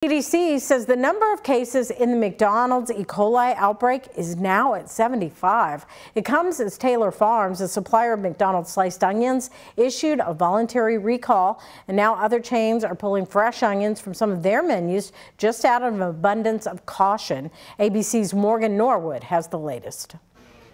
CDC says the number of cases in the McDonald's E. coli outbreak is now at 75. It comes as Taylor Farms, a supplier of McDonald's sliced onions, issued a voluntary recall, and now other chains are pulling fresh onions from some of their menus just out of an abundance of caution. ABC's Morgan Norwood has the latest.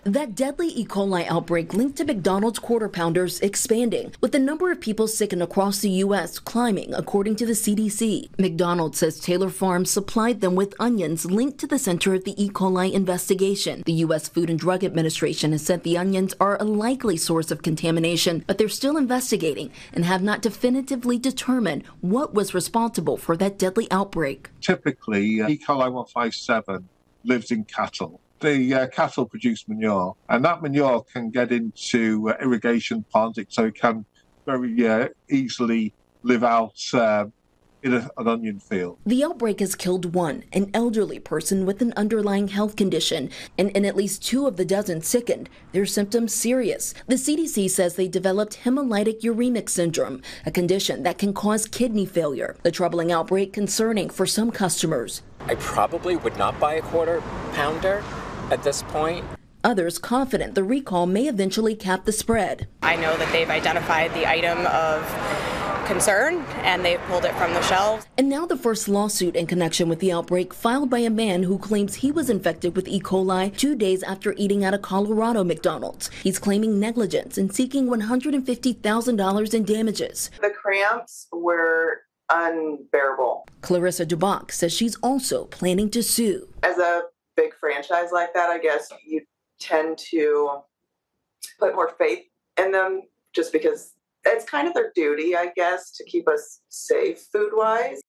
That deadly E. coli outbreak linked to McDonald's Quarter Pounders expanding, with the number of people sickened across the U.S. climbing, according to the CDC. McDonald's says Taylor Farms supplied them with onions linked to the center of the E. coli investigation. The U.S. Food and Drug Administration has said the onions are a likely source of contamination, but they're still investigating and have not definitively determined what was responsible for that deadly outbreak. Typically, E. coli 157 lives in cattle. The cattle produce manure, and that manure can get into irrigation ponds, so it can very easily live out in an onion field. The outbreak has killed one, an elderly person with an underlying health condition, and in at least 2 of the dozen sickened, their symptoms serious. The CDC says they developed hemolytic uremic syndrome, a condition that can cause kidney failure. The troubling outbreak concerning for some customers. I probably would not buy a Quarter Pounder at this point. Others confident the recall may eventually cap the spread. I know that they've identified the item of concern and they've pulled it from the shelves. And now the first lawsuit in connection with the outbreak filed by a man who claims he was infected with E. coli 2 days after eating at a Colorado McDonald's. He's claiming negligence and seeking $150,000 in damages. The cramps were unbearable. Clarissa Dubach says she's also planning to sue. As a big franchise like that, I guess you tend to put more faith in them just because it's kind of their duty, I guess, to keep us safe food-wise.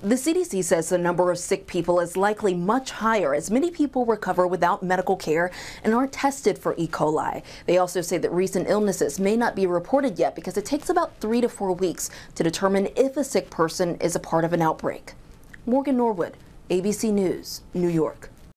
The CDC says the number of sick people is likely much higher as many people recover without medical care and aren't tested for E. coli. They also say that recent illnesses may not be reported yet because it takes about 3 to 4 weeks to determine if a sick person is a part of an outbreak. Morgan Norwood, ABC News, New York.